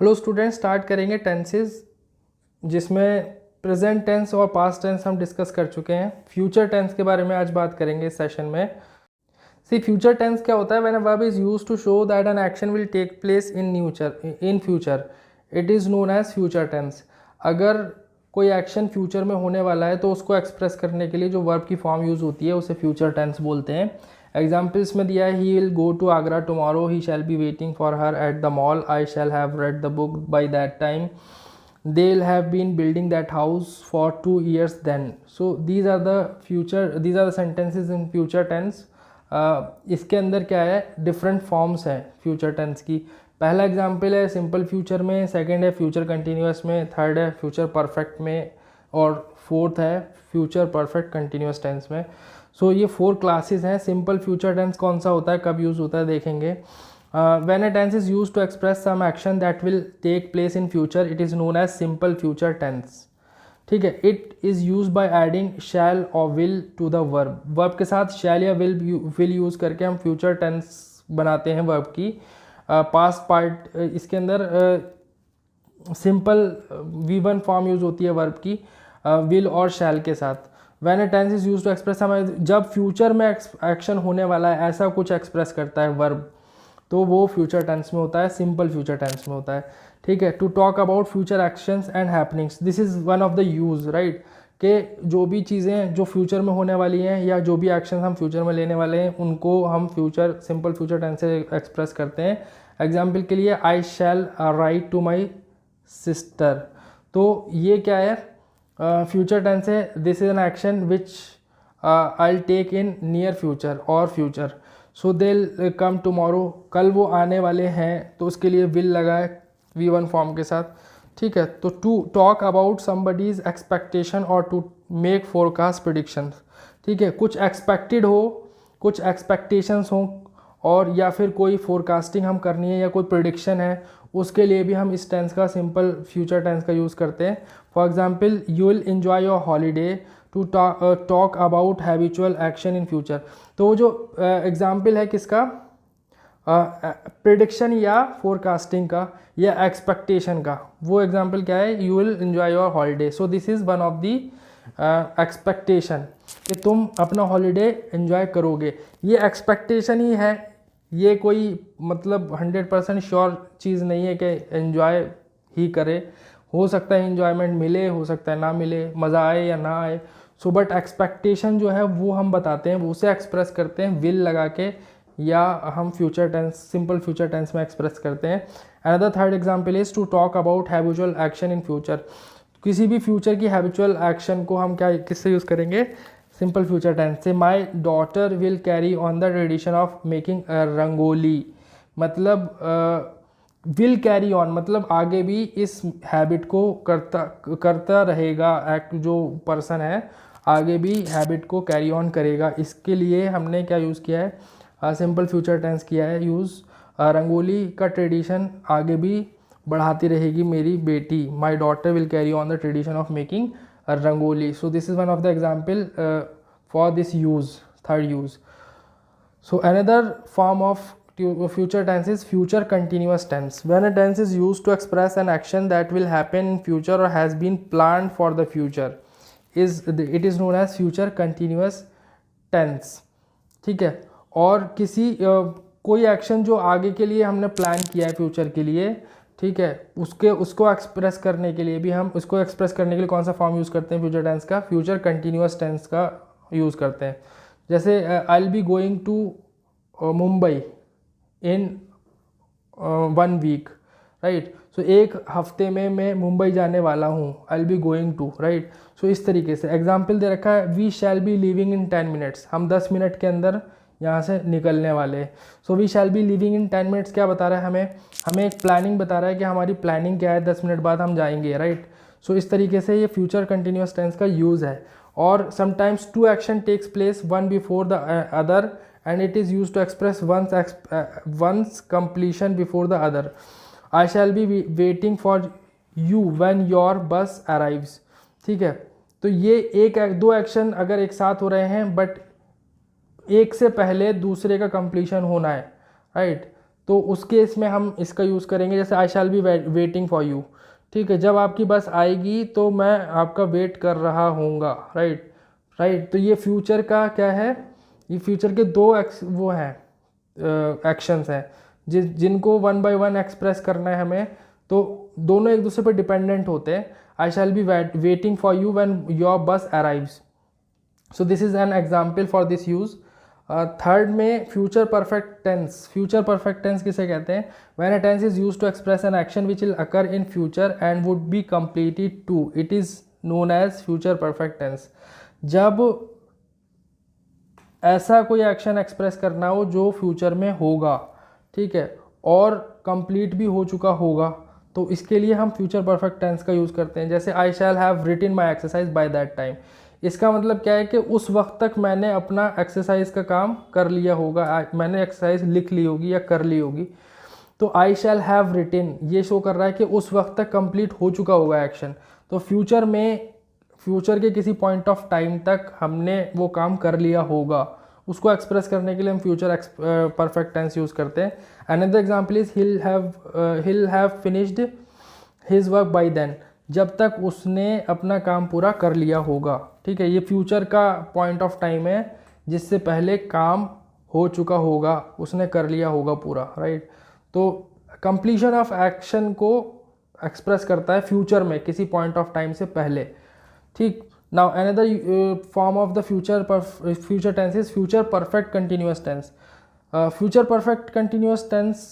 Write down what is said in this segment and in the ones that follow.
Hello student, start करेंगे tenses जिसमें present tense और पास्ट टेंस हम डिस्कस कर चुके हैं। फ्यूचर टेंस के बारे में आज बात करेंगे इस सेशन में। सी फ्यूचर टेंस क्या होता है? When a verb is used to show that an action will take place in future it is known as future tense. अगर कोई एक्शन फ्यूचर में होने वाला है तो उसको एक्सप्रेस करने के लिए जो वर्ब की फॉर्म यूज़ होती है उसे फ्यूचर टेंस बोलते हैं। एग्जाम्पल्स में दिया है, he will go to Agra tomorrow, he shall be waiting for her at the mall, I shall have read the book by that time, they'll have been building that house for 2 years then. So these are the sentences in future tense. इसके अंदर क्या है, different forms हैं future tense की। पहला example है simple future में, second है फ्यूचर कंटिन्यूस में, थर्ड है फ्यूचर परफेक्ट में और फोर्थ है फ्यूचर परफेक्ट कंटिन्यूस टेंस में। सो ये 4 क्लासेस हैं। सिंपल फ्यूचर टेंस कौन सा होता है, कब यूज़ होता है, देखेंगे। When a tense is used to express some action that will take place in future, it is known as simple future tense. ठीक है, it is used by adding shall or will to the verb. verb के साथ shall या will use करके हम future tense बनाते हैं verb की। past part इसके अंदर simple V1 फॉर्म यूज़ होती है verb की will और shall के साथ। When a tense is used to express some, जब फ्यूचर में एक्शन होने वाला है ऐसा कुछ एक्सप्रेस करता है verb, तो वो फ्यूचर टेंस में होता है, सिंपल फ्यूचर टेंस में होता है। ठीक है, to talk about future actions and happenings, this is one of the uses, right, कि जो भी चीज़ें जो फ्यूचर में होने वाली हैं या जो भी एक्शंस हम फ्यूचर में लेने वाले हैं उनको हम सिंपल फ्यूचर टेंस से एक्सप्रेस करते हैं। एग्जाम्पल के लिए, I shall write to my sister, तो ये क्या है, फ्यूचर टेंस है। This is an action which I take in near future और future. So they'll come tomorrow, कल वो आने वाले हैं, तो उसके लिए विल लगा है V1 फॉर्म के साथ। ठीक है, तो to talk about somebody's expectation और टू मेक फोरकास्ट प्रिडिक्शंस। ठीक है, कुछ एक्सपेक्टेड हो, कुछ एक्सपेक्टेशंस हों और या फिर कोई फोरकास्टिंग हम करनी है या कोई प्रिडिक्शन है, उसके लिए भी हम इस टेंस का, सिंपल फ्यूचर टेंस का यूज़ करते हैं। For example, you will enjoy your holiday to talk about habitual action in future. तो वो जो एग्जाम्पल है किसका, प्रिडिक्शन या फोरकास्टिंग का या एक्सपेक्टेशन का, वो एग्जाम्पल क्या है, you will enjoy your holiday. So this is one of the expectation कि तुम अपना हॉलीडे इन्जॉय करोगे। ये एक्सपेक्टेशन ही है, ये कोई मतलब 100% श्योर चीज़ नहीं है कि इन्जॉय ही करे। हो सकता है इन्जॉयमेंट मिले, हो सकता है ना मिले, मज़ा आए या ना आए। सो बट एक्सपेक्टेशन जो है वो हम बताते हैं, उसे एक्सप्रेस करते हैं विल लगा के, या हम future tense, simple future tense में एक्सप्रेस करते हैं। Another third example is to talk about habitual action in future. किसी भी फ्यूचर की हैबिचुअल एक्शन को हम क्या, किससे यूज़ करेंगे, सिंपल फ्यूचर टेंस से। My daughter will carry on the tradition of making rangoli, मतलब विल कैरी ऑन मतलब आगे भी इस हैबिट को करता रहेगा, एक्ट जो पर्सन है आगे भी हैबिट को कैरी ऑन करेगा। इसके लिए हमने क्या यूज़ किया है, सिंपल फ्यूचर टेंस किया है यूज़। रंगोली का ट्रेडिशन आगे भी बढ़ाती रहेगी मेरी बेटी, my daughter will carry on the tradition of making rangoli. So this is one of the example for this use, third use. So another form of future tense is future continuous tense. When a tense is used to express an action that will happen in future or has been planned for the future, it is known as future continuous tense. ठीक है, और किसी कोई action जो आगे के लिए हमने प्लान किया है फ्यूचर के लिए, ठीक है, उसको एक्सप्रेस करने के लिए भी हम उसको एक्सप्रेस करने के लिए कौन सा फॉर्म यूज़ करते हैं फ्यूचर टेंस का, फ्यूचर कंटिन्यूस टेंस का यूज़ करते हैं। जैसे I will be going to Mumbai in 1 week, right. So एक हफ्ते में मैं मुंबई जाने वाला हूँ, I will be going to, right. So इस तरीके से एग्जाम्पल दे रखा है, we shall be living in 10 minutes, हम 10 मिनट के अंदर यहाँ से निकलने वाले हैं। So we shall be living in 10 minutes क्या बता रहा है हमें एक प्लानिंग बता रहा है कि हमारी प्लानिंग क्या है, 10 मिनट बाद हम जाएंगे, राइट। सो इस तरीके से ये फ्यूचर कंटिन्यूस टेंस का यूज़ है। और sometimes 2 action takes place, one before the other, and it is used to express one's completion before the other. I shall be waiting for you when your bus arrives. ठीक है, तो ये दो action अगर एक साथ हो रहे हैं बट एक से पहले दूसरे का कंप्लीशन होना है, राइट, तो उस केस में हम इसका यूज़ करेंगे, जैसे I shall be waiting for you, ठीक है, जब आपकी बस आएगी तो मैं आपका वेट कर रहा हूँगा, राइट राइट। तो ये फ्यूचर का क्या है, ये फ्यूचर के दो वो हैं एक्शंस हैं जिनको वन बाय वन एक्सप्रेस करना है हमें, तो दोनों एक दूसरे पर डिपेंडेंट होते हैं। I shall be waiting for you when your bus arrives, so this is an example for this use. Third में future perfect tense. Future perfect tense किसे कहते हैं? When a tense is used to express an action which will occur in future and would be completed to, it is known as future perfect tense. जब ऐसा कोई action express करना हो जो future में होगा, ठीक है, और कंप्लीट भी हो चुका होगा, तो इसके लिए हम फ्यूचर परफेक्ट टेंस का यूज़ करते हैं। जैसे I shall have written my exercise by that time, इसका मतलब क्या है कि उस वक्त तक मैंने अपना एक्सरसाइज का काम कर लिया होगा, मैंने एक्सरसाइज लिख ली होगी या कर ली होगी। तो आई शैल हैव रिटन ये शो कर रहा है कि उस वक्त तक कंप्लीट हो चुका होगा एक्शन। तो फ्यूचर में, फ्यूचर के किसी पॉइंट ऑफ टाइम तक हमने वो काम कर लिया होगा, उसको एक्सप्रेस करने के लिए हम फ्यूचर परफेक्ट टेंस यूज़ करते हैं। Another example is he'll have finished his work by then, जब तक उसने अपना काम पूरा कर लिया होगा, ठीक है। ये फ्यूचर का पॉइंट ऑफ टाइम है जिससे पहले काम हो चुका होगा, उसने कर लिया होगा पूरा, राइट। तो कंप्लीशन ऑफ एक्शन को एक्सप्रेस करता है फ्यूचर में किसी पॉइंट ऑफ टाइम से पहले, ठीक। Now another form of the future tense is future perfect continuous tense. Future perfect continuous tense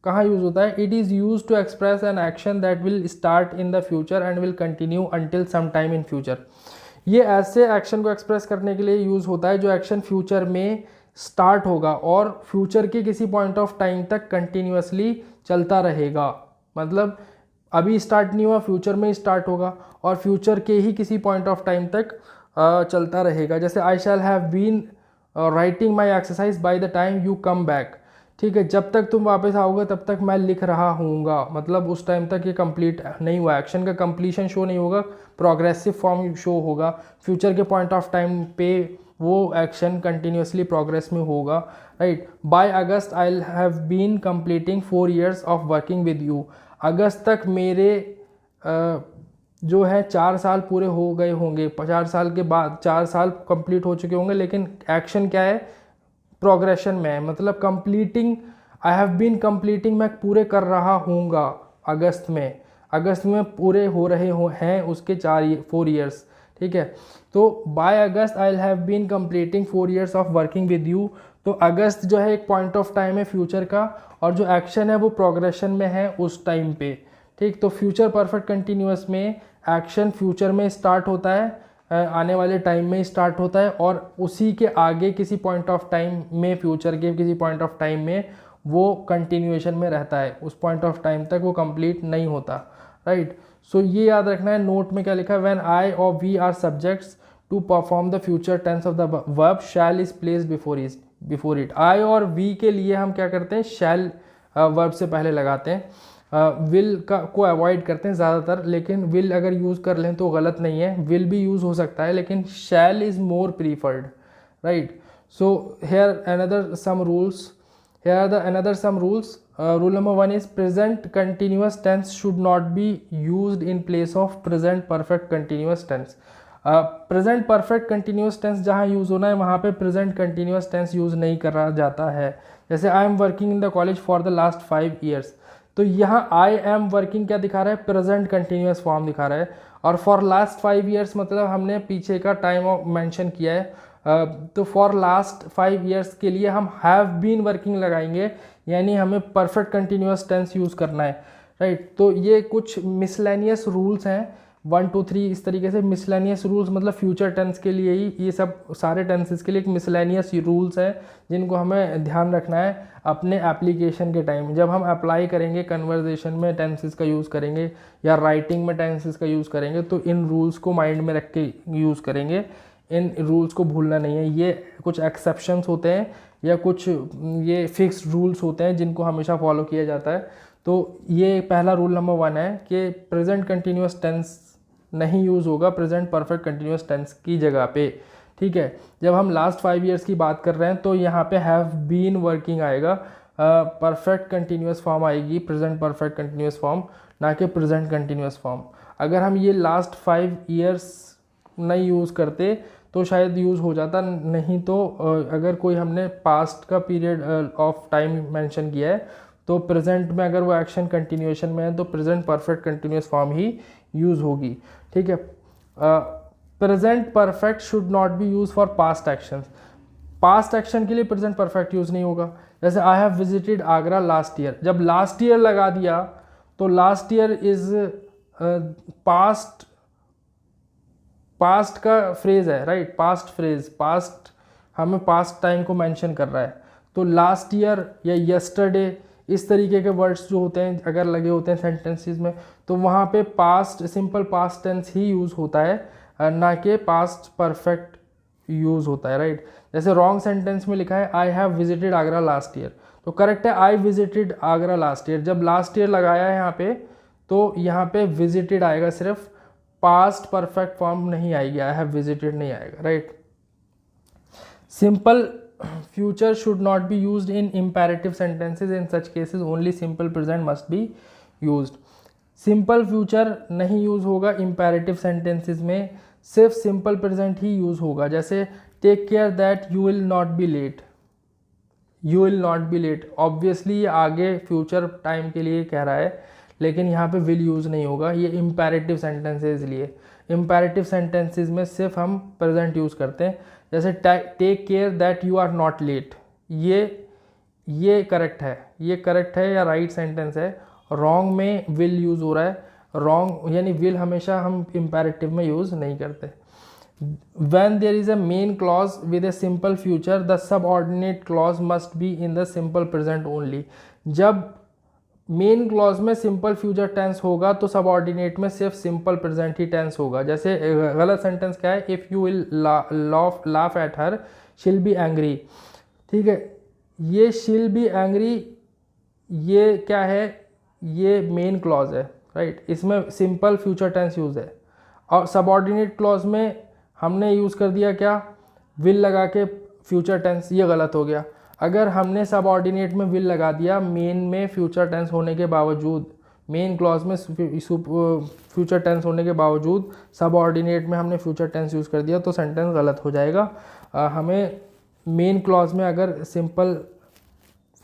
कहाँ यूज़ होता है? It is use to express an action that will start in the future and will continue until some time in future. ये ऐसे action को express करने के लिए use होता है जो एक्शन फ्यूचर में स्टार्ट होगा और फ्यूचर के किसी पॉइंट ऑफ टाइम तक कंटिन्यूसली चलता रहेगा। मतलब अभी स्टार्ट नहीं हुआ, फ्यूचर में स्टार्ट होगा और फ्यूचर के ही किसी पॉइंट ऑफ टाइम तक चलता रहेगा। जैसे I shall have been writing my exercise by the time you come back, ठीक है, जब तक तुम वापस आओगे तब तक मैं लिख रहा हूँगा, मतलब उस टाइम तक ये कंप्लीट नहीं हुआ, एक्शन का कंप्लीशन शो नहीं होगा, प्रोग्रेसिव फॉर्म शो होगा। फ्यूचर के पॉइंट ऑफ टाइम पे वो एक्शन कंटिन्यूसली प्रोग्रेस में होगा, right. By August I have been completing 4 years of working with you, अगस्त तक मेरे जो है 4 साल पूरे हो गए होंगे, 4 साल के बाद 4 साल कंप्लीट हो चुके होंगे, लेकिन एक्शन क्या है? प्रोग्रेशन में है, मतलब completing, I have been completing, मैं पूरे कर रहा हूँगा अगस्त में पूरे हो रहे हैं उसके 4 years, ठीक है। तो by August I have been completing 4 years of working with you, तो अगस्त जो है एक पॉइंट ऑफ टाइम है फ्यूचर का और जो एक्शन है वो प्रोग्रेशन में है उस टाइम पे, ठीक। तो फ्यूचर परफेक्ट कंटिन्यूअस में एक्शन फ्यूचर में स्टार्ट होता है, आने वाले टाइम में स्टार्ट होता है और उसी के आगे किसी पॉइंट ऑफ टाइम में, फ्यूचर के किसी पॉइंट ऑफ टाइम में वो कंटिन्यूएशन में रहता है, उस पॉइंट ऑफ टाइम तक वो कंप्लीट नहीं होता, राइट। सो ये याद रखना है। नोट में क्या लिखा है? व्हेन आई और we are subjects to perform the future tense of the verb shall is place before it. I और वी के लिए हम क्या करते हैं? शैल वर्ब से पहले लगाते हैं, विल को अवॉइड करते हैं ज़्यादातर, लेकिन विल अगर यूज़ कर लें तो गलत नहीं है, विल भी यूज़ हो सकता है, लेकिन shall is more preferred, right. So here another some rules, rule number 1 is present continuous tense should not be used in place of present perfect continuous tense. Present perfect continuous tense जहाँ use होना है वहाँ पे present continuous tense use नहीं करा जाता है। जैसे I am working in the college for the last 5 years, तो यहाँ आई एम वर्किंग क्या दिखा रहा है? प्रेजेंट कंटिन्यूअस फॉर्म दिखा रहा है, और फॉर लास्ट 5 years मतलब हमने पीछे का टाइम मेंशन किया है, तो फॉर लास्ट 5 years के लिए हम हैव बीन वर्किंग लगाएंगे, यानी हमें परफेक्ट कंटिन्यूअस टेंस यूज़ करना है, राइट। तो ये कुछ मिसलेनियस रूल्स हैं, 1 2 3 इस तरीके से मिसलेनियस रूल्स, मतलब फ्यूचर टेंस के लिए ही, ये सब सारे टेंसेस के लिए एक मिसलेनियस रूल्स हैं जिनको हमें ध्यान रखना है अपने एप्लीकेशन के टाइम। जब हम अप्लाई करेंगे कन्वर्जेशन में टेंसेस का यूज़ करेंगे या राइटिंग में टेंसेस का यूज़ करेंगे, तो इन रूल्स को माइंड में रख के यूज़ करेंगे, इन रूल्स को भूलना नहीं है। ये कुछ एक्सेप्शंस होते हैं या कुछ ये फिक्स्ड रूल्स होते हैं जिनको हमेशा फॉलो किया जाता है। तो ये पहला रूल नंबर 1 है कि प्रेजेंट कंटिन्यूअस टेंस नहीं यूज़ होगा प्रेजेंट परफेक्ट कंटिन्यूअस टेंस की जगह पे, ठीक है। जब हम लास्ट 5 years की बात कर रहे हैं तो यहाँ पे हैव बीन वर्किंग आएगा, परफेक्ट कंटिन्यूस फॉर्म आएगी, प्रेजेंट परफेक्ट कंटिन्यूस फॉर्म, ना कि प्रेजेंट कंटिन्यूस फॉर्म। अगर हम ये लास्ट 5 ईयर्स नहीं यूज़ करते तो शायद यूज़ हो जाता, नहीं तो अगर कोई हमने पास्ट का पीरियड ऑफ टाइम मेंशन किया है तो प्रेजेंट में अगर वो एक्शन कंटिन्यूएशन में है तो प्रेजेंट परफेक्ट कंटिन्यूस फॉर्म ही यूज़ होगी, ठीक है। Present perfect should not be use for past action. Past action के लिए प्रेजेंट परफेक्ट यूज़ नहीं होगा। जैसे I have visited Agra last year, जब लास्ट ईयर लगा दिया तो लास्ट ईयर इज पास्ट का फ्रेज है, राइट, पास्ट फ्रेज, पास्ट हमें पास्ट टाइम को मेंशन कर रहा है। तो लास्ट ईयर या यस्टरडे इस तरीके के वर्ड्स जो होते हैं अगर लगे होते हैं सेंटेंसेस में तो वहाँ पे पास्ट, सिंपल पास्ट टेंस ही यूज़ होता है, ना कि पास्ट परफेक्ट यूज़ होता है, राइट। जैसे रॉन्ग सेंटेंस में लिखा है I have visited Agra last year, तो करेक्ट है I visited Agra last year. जब लास्ट ईयर लगाया है यहाँ पे तो यहाँ पे विजिटेड आएगा, सिर्फ पास्ट परफेक्ट फॉर्म नहीं आएगी, आई हैव विजिटेड नहीं आएगा, right. Simple future should not be used in imperative sentences, in such cases only simple present must be used. Simple future नहीं यूज़ होगा इम्पेरेटिव सेंटेंसेज में, सिर्फ सिंपल प्रेजेंट ही use होगा। जैसे take care that you will not be late, you will not be late, obviously ये आगे future time के लिए कह रहा है, लेकिन यहाँ पे विल यूज़ नहीं होगा, ये इम्पेरेटिव सेंटेंसेज लिए। इम्पेरेटिव सेंटेंसेज में सिर्फ हम प्रेजेंट यूज़ करते हैं। जैसे take care that you are not late, ये करेक्ट है, ये करेक्ट है या राइट सेंटेंस है। रॉन्ग में विल यूज़ हो रहा है, रॉन्ग यानी विल हमेशा हम इम्पेरेटिव में यूज़ नहीं करते। When there is a main clause with a simple future, the subordinate clause must be in the simple present only. जब मेन क्लॉज में सिंपल फ्यूचर टेंस होगा तो सबऑर्डिनेट में सिर्फ सिंपल प्रेजेंट ही टेंस होगा। जैसे गलत सेंटेंस क्या है, if you will laugh at her she'll be angry, ठीक है, ये शील बी एंग्री ये क्या है, ये मेन क्लॉज है, राइट, इसमें सिंपल फ्यूचर टेंस यूज़ है। और सबऑर्डिनेट क्लॉज में हमने यूज़ कर दिया क्या, विल लगा के फ्यूचर टेंस, ये गलत हो गया। अगर हमने सबऑर्डिनेट में विल लगा दिया मेन में फ्यूचर टेंस होने के बावजूद, मेन क्लॉज में फ्यूचर टेंस होने के बावजूद सबऑर्डिनेट में हमने फ्यूचर टेंस यूज़ कर दिया तो सेंटेंस गलत हो जाएगा। हमें मेन क्लॉज में अगर सिंपल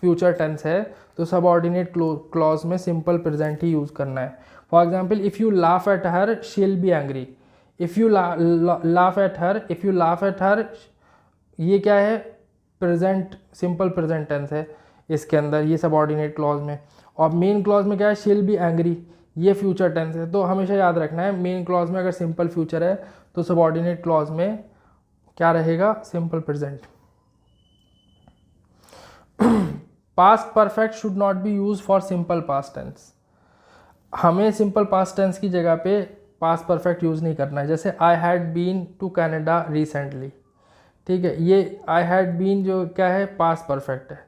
फ्यूचर टेंस है तो सबऑर्डिनेट क्लॉज में सिंपल प्रेजेंट ही यूज़ करना है। For example, if you laugh at her she'll be angry, if you laugh at her, if you laugh at her, ये क्या है, प्रेजेंट, सिंपल प्रेजेंट टेंस है इसके अंदर, ये सबऑर्डिनेट क्लॉज में। और मेन क्लॉज में क्या है, शील बी एंग्री, ये फ्यूचर टेंस है। तो हमेशा याद रखना है मेन क्लॉज में अगर सिंपल फ्यूचर है तो सबऑर्डिनेट क्लॉज में क्या रहेगा, simple present. Past perfect should not be use for simple past tense, हमें सिंपल पास्ट टेंस की जगह पे पास्ट परफेक्ट यूज़ नहीं करना है। जैसे I had been to Canada recently, ठीक है, ये आई हैड बीन जो क्या है, पास्ट परफेक्ट है,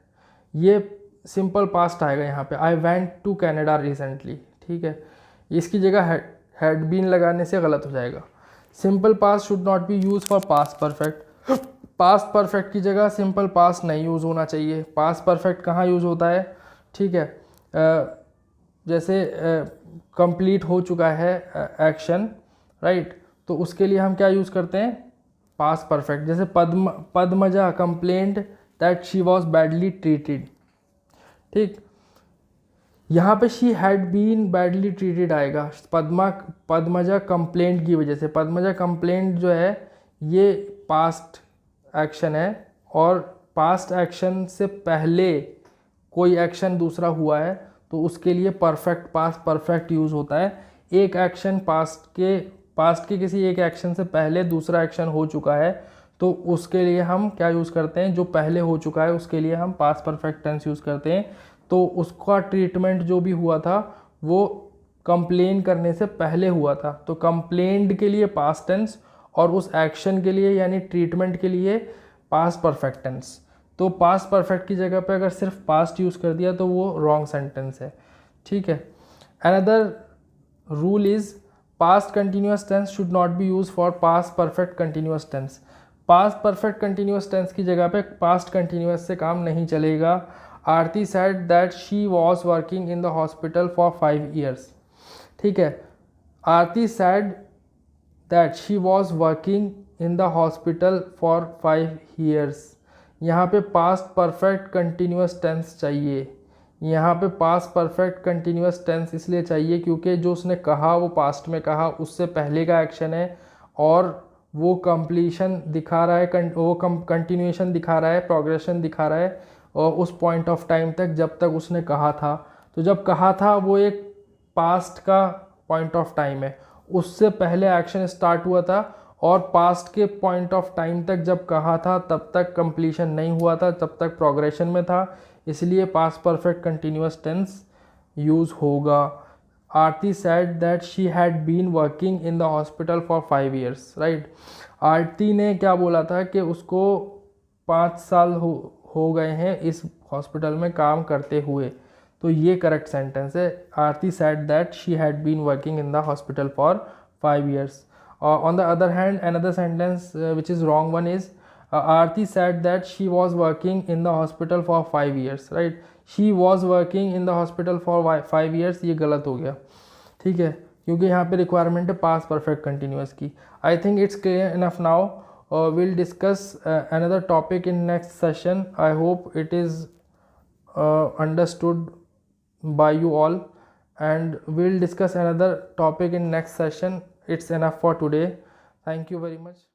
ये सिंपल पास्ट आएगा यहाँ पे। I went to Canada recently, ठीक है, इसकी जगह हैड बीन लगाने से गलत हो जाएगा। Simple past should not be use for past perfect, past perfect की जगह सिंपल पास्ट नहीं यूज़ होना चाहिए। पास्ट परफेक्ट कहाँ यूज़ होता है, ठीक है, जैसे कंप्लीट हो चुका है एक्शन, राइट, तो उसके लिए हम क्या यूज़ करते हैं, पास्ट परफेक्ट। जैसे Padmaja complaint that she was badly treated, ठीक, यहाँ पे she had been badly treated आएगा पद्मजा कंप्लेंट की वजह से। पद्मजा कंप्लेंट जो है ये पास्ट एक्शन है और पास्ट एक्शन से पहले कोई एक्शन दूसरा हुआ है तो उसके लिए परफेक्ट, पास्ट परफेक्ट यूज़ होता है। एक एक्शन पास्ट के किसी एक एक्शन से पहले दूसरा एक्शन हो चुका है तो उसके लिए हम क्या यूज़ करते हैं, जो पहले हो चुका है उसके लिए हम पास्ट परफेक्ट टेंस यूज़ करते हैं। तो उसका ट्रीटमेंट जो भी हुआ था वो कंप्लेन करने से पहले हुआ था, तो कंप्लेंड के लिए पास्ट टेंस और उस एक्शन के लिए यानी ट्रीटमेंट के लिए पास्ट परफेक्ट टेंस। तो पास्ट परफेक्ट की जगह पे अगर सिर्फ पास्ट यूज़ कर दिया तो वो रॉन्ग सेंटेंस है, ठीक है। Another rule is past continuous tense should not be use for past perfect continuous tense. Past perfect continuous tense की जगह पे पास्ट कंटिन्यूस से काम नहीं चलेगा। Aarti said that she was working in the hospital for 5 years। ठीक है, Aarti said that she was working in the hospital for 5 years। यहाँ पे पास्ट परफेक्ट कंटिन्यूस टेंस चाहिए। यहाँ पे पास्ट परफेक्ट कंटिन्यूस टेंस इसलिए चाहिए क्योंकि जो उसने कहा वो पास्ट में कहा, उससे पहले का एक्शन है और वो कंप्लीशन दिखा रहा है, वो कंटिन्यूएशन दिखा रहा है, प्रोग्रेशन दिखा रहा है और उस पॉइंट ऑफ टाइम तक जब तक उसने कहा था। तो जब कहा था वो एक पास्ट का पॉइंट ऑफ टाइम है, उससे पहले एक्शन स्टार्ट हुआ था और पास्ट के पॉइंट ऑफ टाइम तक जब कहा था तब तक कंप्लीशन नहीं हुआ था, तब तक प्रोग्रेशन में था, इसलिए past perfect continuous tense use होगा। Aarti said that she had been working in the hospital for 5 years, right. Aarti ने क्या बोला था कि उसको 5 साल हो गए हैं इस हॉस्पिटल में काम करते हुए, तो ये करेक्ट सेंटेंस है। Aarti said that she had been working in the hospital for 5 years। On the other hand, another sentence which is wrong one is Aarti said that she was working in the hospital for 5 years, right। she was working in the hospital for 5 years, ये गलत हो गया, ठीक है, क्योंकि यहाँ पे requirement है पास्ट परफेक्ट कंटिन्यूस की। I think it's clear enough now. we'll discuss another topic in next session. I hope it is understood by you all, and we'll discuss another topic in next session. It's enough for today. Thank you very much.